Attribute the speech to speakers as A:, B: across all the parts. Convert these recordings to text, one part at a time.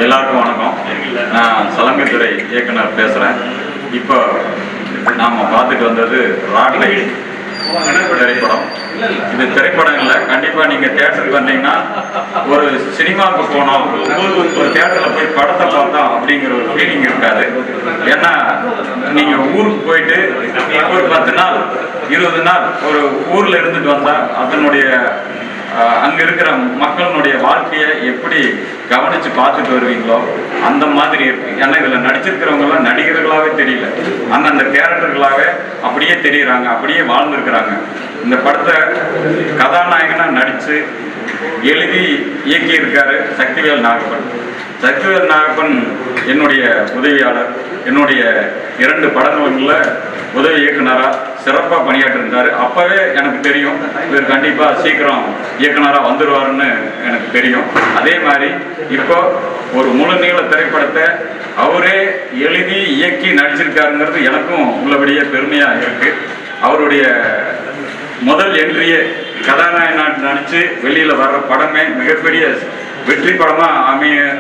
A: எல்லாருக்கும் வணக்கம். நான் சலங்கைத்துறை இயக்குனர் பேசுகிறேன். இப்போ நாம் பார்த்துட்டு வந்தது ராட்லைட் திரைப்படம். இது திரைப்படம் இல்லை, கண்டிப்பாக நீங்கள் தேட்டருக்கு வந்தீங்கன்னா ஒரு சினிமாவுக்கு போனோம், ஒரு தேட்டரில் போய் படத்தை பார்த்தோம் அப்படிங்கிற ஒரு ஃபீலிங் இருக்காது. ஏன்னா நீங்கள் ஊருக்கு போயிட்டு ஒரு 10 நாள் 20 நாள் ஒரு ஊரில் இருந்துட்டு வந்தால் அதனுடைய அங்கே இருக்கிற மக்களுடைய வாழ்க்கையை எப்படி கவனித்து பார்த்துட்டு வருவீங்களோ அந்த மாதிரி இருக்கு. ஏன்னா இதில் நடிச்சிருக்கிறவங்கலாம் நடிகர்களாகவே தெரியல, அந்தந்த கேரக்டர்களாகவே அப்படியே தெரியுறாங்க, அப்படியே வாழ்ந்துருக்கிறாங்க. இந்த படத்தை கதாநாயகனாக நடித்து எழுதி இயக்கியிருக்காரு சக்திவேல் நாகப்பன். சக்திவேல் நாகப்பன் என்னுடைய உதவியாளர். என்னுடைய 2 படங்களில் உதவி இயக்குனராக சிறப்பாக பணியாற்றிருந்தார். அப்போவே எனக்கு தெரியும் இவர் கண்டிப்பாக சீக்கிரம் இயக்குனராக வந்துடுவாருன்னு எனக்கு தெரியும். அதே மாதிரி இப்போ ஒரு முழு நீள திரைப்படத்தை அவரே எழுதி இயக்கி நடிச்சிருக்காருங்கிறது எனக்கும் உள்ளபடியே பெருமையாக இருக்குது. அவருடைய முதல் என்ட்ரியே கதாநாயகனாக நடித்து வெளியில் வர்ற படமே மிகப்பெரிய வெற்றி படமாக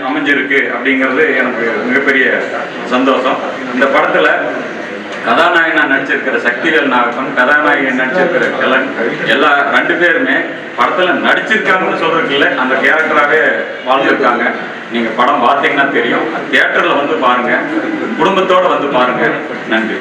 A: அமைஞ்சிருக்கு அப்படிங்கிறது எனக்கு மிகப்பெரிய சந்தோஷம். இந்த படத்தில் கதாநாயகனாக நடிச்சிருக்கிற சக்திவேல் நாகப்பன், கதாநாயகன் நடிச்சிருக்கிற கலன், எல்லா 2 பேருமே படத்தில் நடிச்சிருக்காங்கன்னு சொல்றதுக்கு இல்லை, அந்த கேரக்டராகவே வாழ்ந்துருக்காங்க. நீங்கள் படம் பார்த்தீங்கன்னா தெரியும். தியேட்டரில் வந்து பாருங்கள், குடும்பத்தோடு வந்து பாருங்கள். நன்றி.